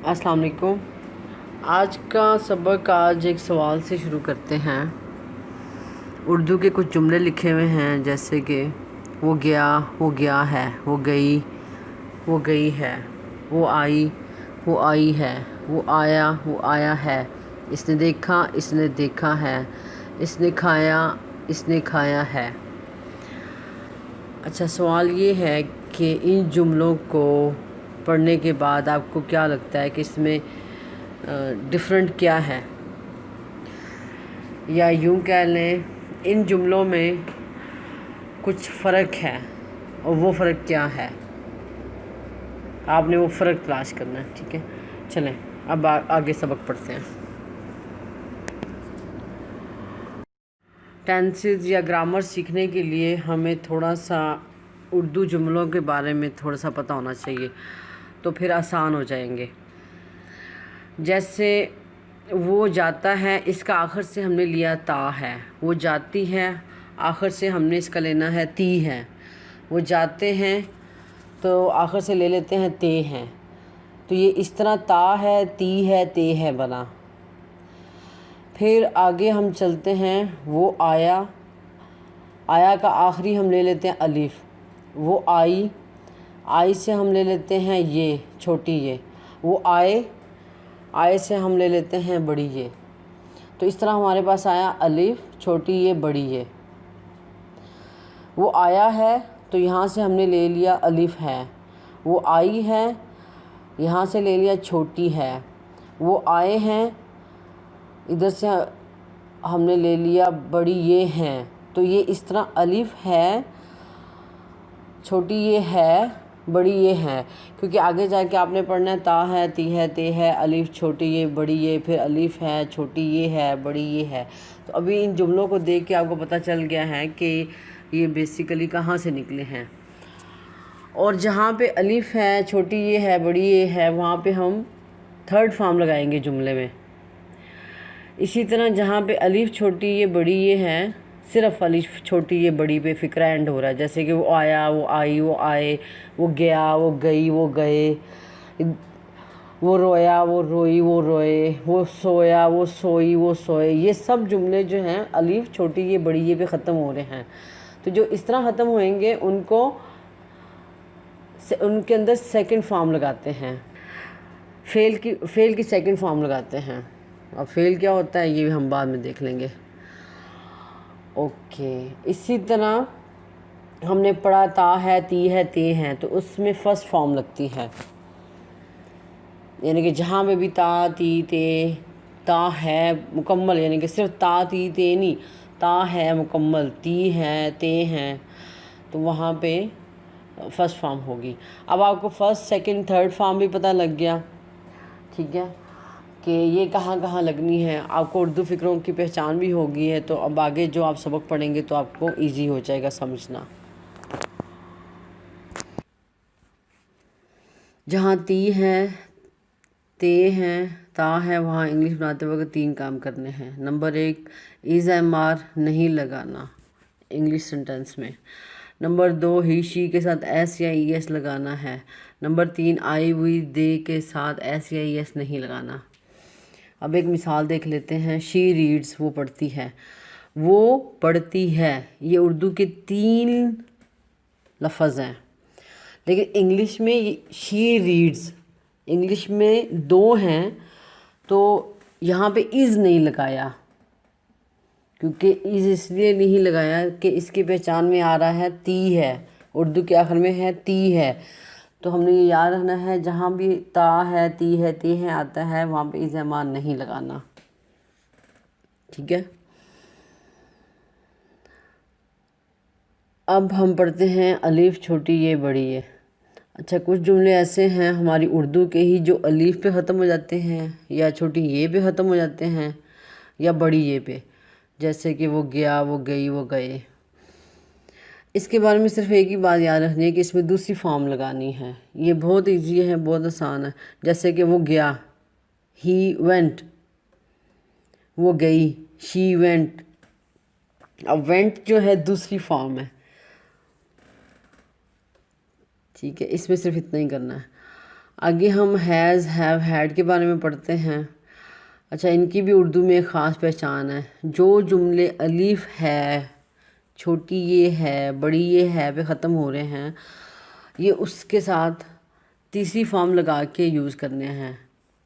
अस्सलाम वालेकुम। आज का सबक आज एक सवाल से शुरू करते हैं। उर्दू के कुछ जुमले लिखे हुए हैं, जैसे कि वो गया, वो गया है, वो गई, वो गई है, वो आई है, वो आया है, इसने देखा है, इसने खाया है। अच्छा, सवाल ये है कि इन जुमलों को पढ़ने के बाद आपको क्या लगता है कि इसमें डिफरेंट क्या है, या यूँ कह लें इन जुमलों में कुछ फ़र्क है और वो फ़र्क क्या है। आपने वो फ़र्क तलाश करना है। ठीक है, चलें अब आगे सबक पढ़ते हैं। टेंसेस या ग्रामर सीखने के लिए हमें थोड़ा सा उर्दू जुमलों के बारे में थोड़ा सा पता होना चाहिए, तो फिर आसान हो जाएंगे। जैसे वो जाता है, इसका आखिर से हमने लिया ता है। वो जाती है, आखिर से हमने इसका लेना है ती है। वो जाते हैं तो आखिर से ले लेते हैं ते हैं। तो ये इस तरह ता है, ती है, ते है बना। फिर आगे हम चलते हैं। वो आया, आया का आखिरी हम ले लेते हैं अलिफ। वो आई से हम ले लेते हैं ये छोटी ये। वो आए से हम ले लेते हैं बड़ी ये। तो इस तरह हमारे पास आया अलिफ, छोटी ये, बड़ी ये। वो आया है तो यहाँ से हमने ले लिया अलिफ है। वो आई है, यहाँ से ले लिया छोटी है। वो आए हैं, इधर से हमने ले लिया बड़ी ये हैं। तो ये इस तरह अलिफ है, छोटी ये है, बड़ी ये है, क्योंकि आगे जाके आपने पढ़ना है ता है, ती है, ते है, अलिफ, छोटी ये, बड़ी ये, फिर अलिफ है, छोटी ये है, बड़ी ये है। तो अभी इन जुमलों को देख के आपको पता चल गया है कि ये बेसिकली कहाँ से निकले हैं। और जहाँ पे अलिफ है, छोटी ये है, बड़ी ये है, वहाँ पे हम थर्ड फॉर्म लगाएंगे जुमले में। इसी तरह जहाँ पे अलिफ, छोटी ये, बड़ी ये है, सिर्फ अलिफ, छोटी ये, बड़ी पे फ़िक्रा एंड हो रहा है। जैसे कि वो आया, वो आई, वो आए, वो गया, वो गई, वो गए, वो रोया, वो रोई, वो रोए, वो सोया, वो सोई, वो सोए। ये सब जुमले जो हैं अलिफ, छोटी ये, बड़ी ये पे ख़त्म हो रहे हैं। तो जो इस तरह ख़त्म होएंगे उनके अंदर सेकंड फॉर्म लगाते हैं। फ़ेल की सेकंड फॉर्म लगाते हैं। अब फ़ेल क्या होता है ये हम बाद में देख लेंगे। ओके, इसी तरह हमने पढ़ा ता है, ती है, ते हैं, तो उसमें फ़र्स्ट फॉर्म लगती है। यानी कि जहाँ पे भी ता, ती, ते, ता है मुकम्मल, यानी कि सिर्फ ता, ती, ते नहीं, ता है मुकम्मल, ती है, ते हैं, तो वहाँ पे फ़र्स्ट फॉर्म होगी। अब आपको फ़र्स्ट, सेकंड, थर्ड फॉर्म भी पता लग गया। ठीक है, कि ये कहाँ कहाँ लगनी है। आपको उर्दू फ़िक्रों की पहचान भी होगी है। तो अब आगे जो आप सबक पढ़ेंगे तो आपको इजी हो जाएगा समझना। जहाँ ती है, ते हैं, ता है, वहाँ इंग्लिश बनाते वक्त 3 काम करने हैं। नंबर 1, इज़ एम आर नहीं लगाना इंग्लिश सेंटेंस में। नंबर 2, ही शी के साथ एस या ई एस लगाना है। नंबर 3, आई वी दे के साथ एस या ई एस नहीं लगाना। अब एक मिसाल देख लेते हैं। शी रीड्स, वो पढ़ती है। वो पढ़ती है, ये उर्दू के 3 लफ्ज़ हैं, लेकिन इंग्लिश में शी रीड्स, इंग्लिश में 2 हैं, तो यहाँ पे इज़ नहीं लगाया। क्योंकि इज़ इसलिए नहीं लगाया कि इसकी पहचान में आ रहा है ती है, उर्दू के आखिर में है ती है। तो हमने ये याद रखना है, जहाँ भी ता है, ती है, ते हैं आता है, वहाँ पे इज़ एमान नहीं लगाना। ठीक है, अब हम पढ़ते हैं अलीफ, छोटी ये, बड़ी ये। अच्छा, कुछ जुमले ऐसे हैं हमारी उर्दू के ही जो अलीफ पे ख़त्म हो जाते हैं, या छोटी ये पे ख़त्म हो जाते हैं, या बड़ी ये पे। जैसे कि वो गया, वो गई, वो गए। इसके बारे में सिर्फ एक ही बात याद रखनी है कि इसमें दूसरी फॉर्म लगानी है। ये बहुत ईजी है, बहुत आसान है। जैसे कि वो गया, ही वेंट, वो गई, शी वेंट। अब वेंट जो है दूसरी फॉर्म है। ठीक है, इसमें सिर्फ इतना ही करना है। आगे हम हैज़, हैव, हैड के बारे में पढ़ते हैं। अच्छा, इनकी भी उर्दू में एक ख़ास पहचान है। जो जुमले अलीफ है, छोटी ये है, बड़ी ये है पे ख़त्म हो रहे हैं, ये उसके साथ तीसरी फॉर्म लगा के यूज़ करने हैं।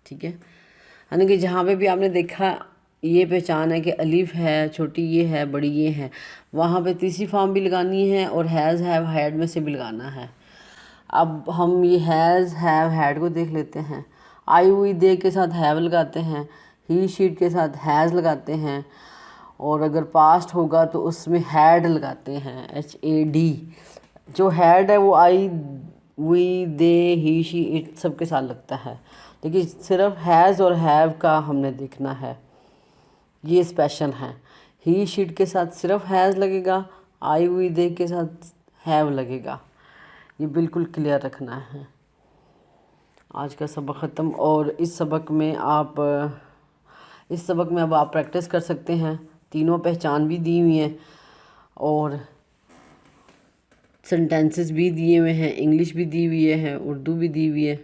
ठीक है, यानी कि जहाँ पे भी आपने देखा ये पहचान है कि अलीफ है, छोटी ये है, बड़ी ये है, वहाँ पे तीसरी फॉर्म भी लगानी है और हैज़, हैव, हैड में से भी लगाना है। अब हम ये हैज़, हैव, हैड को देख लेते हैं। आई हुई दे के साथ हैव लगाते हैं, ही शीट के साथ हैज़ लगाते हैं, और अगर पास्ट होगा तो उसमें हैड लगाते हैं, HAD। जो हैड है वो I, we, they, he, she, it सब के साथ लगता है, लेकिन सिर्फ हैज़ और हैव का हमने देखना है, ये स्पेशल है। ही शीट के साथ सिर्फ हैज़ लगेगा, आई हुई दे के साथ हैव लगेगा, ये बिल्कुल क्लियर रखना है। आज का सबक ख़त्म, और इस सबक में अब आप प्रैक्टिस कर सकते हैं। तीनों पहचान भी दी हुई हैं और सेंटेंसेस भी दिए हुए हैं, इंग्लिश भी दी हुई है, उर्दू भी दी हुई है।